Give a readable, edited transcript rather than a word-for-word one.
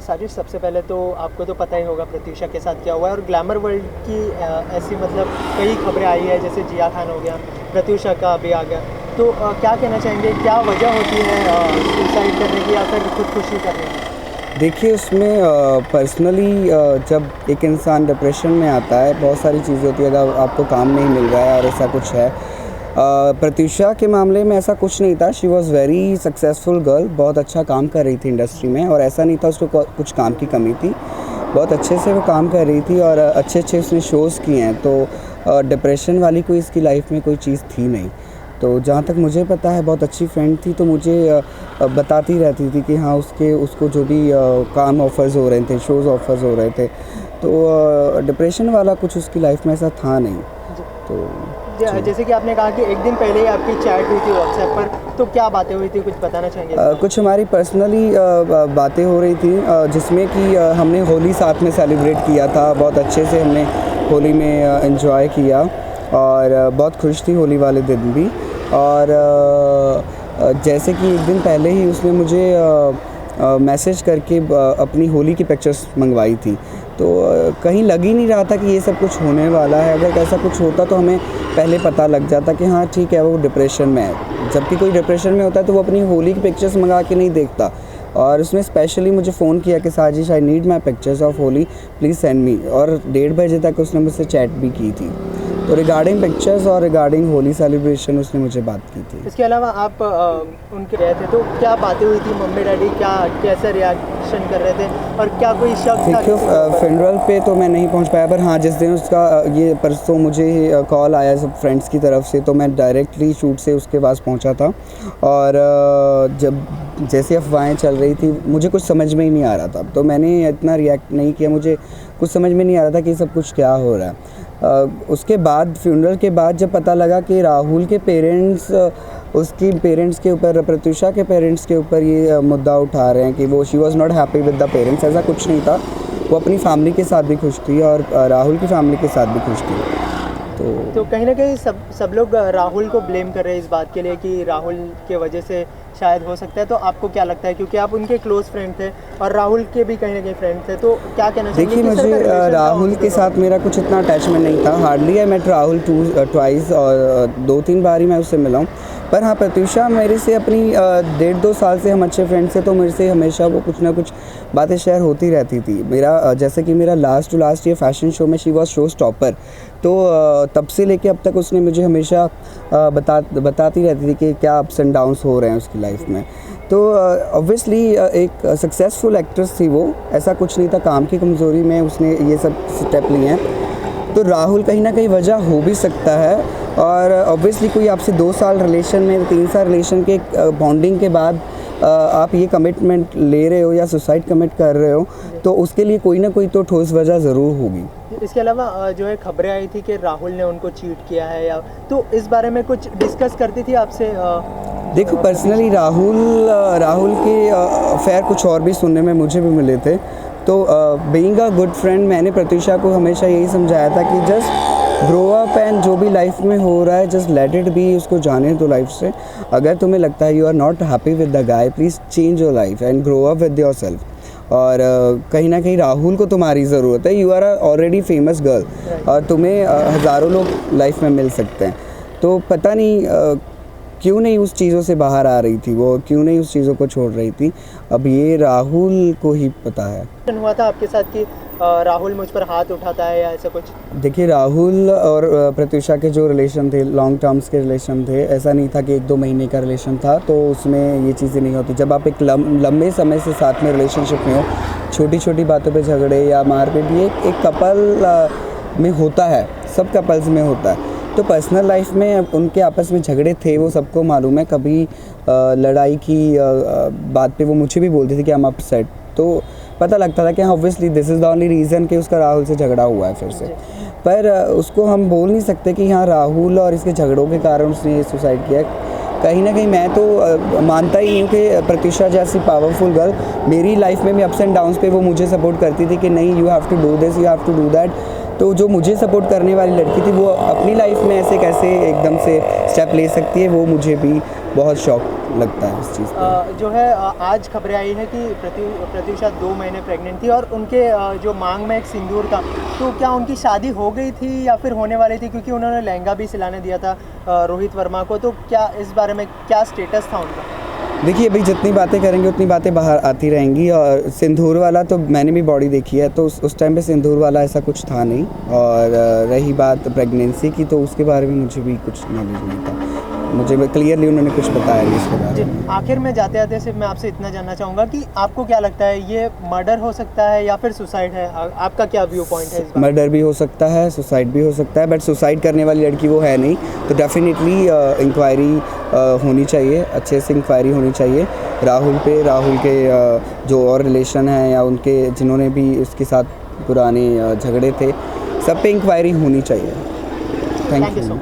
साजिश, सबसे पहले तो आपको तो पता ही होगा प्रत्यूषा के साथ क्या हुआ है, और ग्लैमर वर्ल्ड की ऐसी मतलब कई खबरें आई है, जैसे जिया खान हो गया, प्रत्यूषा का अभी आ गया। तो क्या कहना चाहेंगे, क्या वजह होती है सुसाइड करने की या फिर खुदकुशी करने की? देखिए उसमें पर्सनली जब एक इंसान डिप्रेशन में आता है, बहुत सारी चीज़ें होती है। अगर आपको काम नहीं मिल रहा है और ऐसा कुछ है, प्रत्यूषा के मामले में ऐसा कुछ नहीं था। She was very successful girl, बहुत अच्छा काम कर रही थी इंडस्ट्री में, और ऐसा नहीं था उसको कुछ काम की कमी थी। बहुत अच्छे से वो काम कर रही थी और अच्छे अच्छे उसने शोज़ किए हैं। तो डिप्रेशन वाली कोई इसकी लाइफ में कोई चीज़ थी नहीं। तो जहाँ तक मुझे पता है, बहुत अच्छी फ्रेंड थी, तो मुझे बताती रहती थी कि हाँ उसको जो भी काम ऑफ़र्स हो रहे थे, शोज़ ऑफ़र्स हो रहे थे, तो डिप्रेशन वाला कुछ उसकी लाइफ में ऐसा था नहीं। तो जैसे कि आपने कहा कि एक दिन पहले ही आपकी चैट हुई थी व्हाट्सएप पर, तो क्या बातें हुई थी, कुछ बताना चाहेंगे? कुछ हमारी पर्सनली बातें हो रही थी, जिसमें कि हमने होली साथ में सेलिब्रेट किया था। बहुत अच्छे से हमने होली में एंजॉय किया और बहुत खुश थी होली वाले दिन भी। और जैसे कि एक दिन पहले ही उसने मुझे मैसेज करके अपनी होली की पिक्चर्स मंगवाई थी। तो कहीं लग ही नहीं रहा था कि ये सब कुछ होने वाला है। अगर ऐसा कुछ होता तो हमें पहले पता लग जाता कि हाँ ठीक है, वो डिप्रेशन में है। जबकि कोई डिप्रेशन में होता है तो वो अपनी होली की पिक्चर्स मंगा के नहीं देखता। और उसने स्पेशली मुझे फ़ोन किया कि साजिश, I need my pictures of Holi, please send me. और 1:30 बजे तक उसने मुझसे चैट भी की थी। तो रिगार्डिंग पिक्चर्स और रिगार्डिंग होली सेलिब्रेशन उसने मुझे बात की थी। इसके अलावा आप उनके गए थे, तो क्या बातें हुई थी? मम्मी डैडी क्या कैसे रिएक्शन कर रहे थे, और क्या कोई शक था? देखिए फ्यूनरल पे तो मैं नहीं पहुंच पाया, पर हाँ जिस दिन उसका ये परसों मुझे कॉल आया सब फ्रेंड्स की तरफ से, तो मैं डायरेक्टली शूट से उसके पास पहुंचा था। और जब जैसे अफवाहें चल रही थी, मुझे कुछ समझ में ही नहीं आ रहा था, तो मैंने इतना रिएक्ट नहीं किया। मुझे कुछ समझ में नहीं आ रहा था कि सब कुछ क्या हो रहा है। उसके बाद फ्यूनरल के बाद जब पता लगा कि राहुल के पेरेंट्स उसकी पेरेंट्स के ऊपर, प्रत्यूषा के पेरेंट्स के ऊपर ये मुद्दा उठा रहे हैं कि वो she was not happy with the parents, ऐसा कुछ नहीं था। वो अपनी फैमिली के साथ भी खुश थी और राहुल की फैमिली के साथ भी खुश थी। तो कहीं ना कहीं सब लोग राहुल को ब्लेम कर रहे हैं इस बात के लिए कि राहुल के वजह से शायद हो सकता है। तो आपको क्या लगता है, क्योंकि आप उनके क्लोज फ्रेंड थे और राहुल के भी कहीं ना कहीं फ्रेंड थे, तो क्या कहना चाहिए? देखिए मुझे राहुल के साथ मेरा कुछ इतना अटैचमेंट नहीं था। Hardly I met Rahul twice, और 2-3 बार ही मैं उससे मिला हूँ। पर हाँ, प्रत्यूषा मेरे से अपनी 1.5-2 साल से हम अच्छे फ्रेंड्स थे, तो मेरे से हमेशा वो कुछ ना कुछ बातें शेयर होती रहती थी। मेरा जैसे कि मेरा लास्ट टू लास्ट ये फैशन शो में शी वॉज शो स्टॉपर, तो तब से लेके अब तक उसने मुझे हमेशा बताती रहती थी कि क्या अप्स एंड डाउन्स हो रहे हैं उसकी लाइफ में। तो ऑब्वियसली एक सक्सेसफुल एक्ट्रेस थी वो, ऐसा कुछ नहीं था काम की कमज़ोरी में उसने ये सब स्टेप लिए हैं। तो राहुल कहीं ना कहीं वजह हो भी सकता है। और ऑब्वियसली कोई आपसे 2 साल रिलेशन में, 3 साल रिलेशन के बॉन्डिंग के बाद आप ये कमिटमेंट ले रहे हो या सुसाइड कमिट कर रहे हो, तो उसके लिए कोई ना कोई तो ठोस वजह ज़रूर होगी। इसके अलावा जो है खबरें आई थी कि राहुल ने उनको चीट किया है, या तो इस बारे में कुछ डिस्कस करती थी आपसे? देखो पर्सनली राहुल के अफेयर कुछ और भी सुनने में मुझे भी मिले थे। तो बीइंग अ गुड फ्रेंड, मैंने प्रत्यूषा को हमेशा यही समझाया था कि जस्ट ग्रो अप एंड जो भी लाइफ में हो रहा है जस्ट लेट इट बी, उसको जाने दो लाइफ से। अगर तुम्हें लगता है you are not happy with the guy, please change your life and grow up with yourself. और कहीं ना कहीं राहुल को तुम्हारी ज़रूरत है। You are already famous girl और तुम्हें हज़ारों लोग लाइफ में मिल सकते हैं। तो पता नहीं क्यों नहीं उस चीज़ों से बाहर आ रही थी वो, क्यों नहीं उस चीज़ों को छोड़ रही थी, अब ये राहुल को ही पता है। हुआ था आपके साथ कि राहुल मुझ पर हाथ उठाता है या ऐसा कुछ? देखिए राहुल और प्रत्यूषा के जो रिलेशन थे, लॉन्ग टर्म्स के रिलेशन थे। ऐसा नहीं था कि 1-2 महीने का रिलेशन था, तो उसमें ये चीज़ें नहीं होती। जब आप एक लंबे समय से साथ में रिलेशनशिप में हो, छोटी छोटी बातों पे झगड़े या मारपीट ये एक कपल में होता है, सब कपल्स में होता है। तो पर्सनल लाइफ में उनके आपस में झगड़े थे, वो सबको मालूम है। कभी लड़ाई की बात पे वो मुझे भी बोलती थी कि आई एम अपसेट, तो पता लगता था कि हाँ obviously this is the only reason कि उसका राहुल से झगड़ा हुआ है फिर से। पर उसको हम बोल नहीं सकते कि हाँ राहुल और इसके झगड़ों के कारण उसने ये सुसाइड किया। कहीं ना कहीं मैं तो मानता ही हूँ कि प्रत्यूषा जैसी पावरफुल गर्ल मेरी लाइफ में भी अप्स एंड डाउन्स पे वो मुझे सपोर्ट करती थी कि नहीं you have to do this, you have to do that. तो जो मुझे सपोर्ट करने वाली लड़की थी वो अपनी लाइफ में ऐसे कैसे एकदम से स्टेप ले सकती है, वो मुझे भी बहुत शौक लगता है इस चीज़ पे। जो है आज खबरें आई है कि प्रत्यूषा 2 महीने प्रेग्नेंट थी और उनके जो मांग में एक सिंदूर था, तो क्या उनकी शादी हो गई थी या फिर होने वाली थी? क्योंकि उन्होंने लहंगा भी सिलाने दिया था रोहित वर्मा को, तो क्या इस बारे में क्या स्टेटस था उनका? देखिए भाई, जितनी बातें करेंगे उतनी बातें बाहर आती रहेंगी। और सिंदूर वाला तो मैंने भी बॉडी देखी है, तो उस टाइम पे सिंदूर वाला ऐसा कुछ था नहीं। और रही बात प्रेगनेंसी की, तो उसके बारे में मुझे भी कुछ नॉलेज नहीं था। मुझे क्लियरली उन्होंने कुछ बताया नहीं इसके बारे में। आखिर में जाते जाते सिर्फ मैं आपसे इतना जानना चाहूँगा कि आपको क्या लगता है, ये मर्डर हो सकता है या फिर सुसाइड है? आपका क्या व्यू पॉइंट है इस बारे? मर्डर भी हो सकता है, सुसाइड भी हो सकता है, बट सुसाइड करने वाली लड़की वो है नहीं। तो डेफिनेटली इंक्वायरी होनी चाहिए, अच्छे से इंक्वायरी होनी चाहिए राहुल पे, राहुल के जो और रिलेशन हैं या उनके जिन्होंने भी इसके साथ पुराने झगड़े थे, सब पे इंक्वायरी होनी चाहिए। Thank you.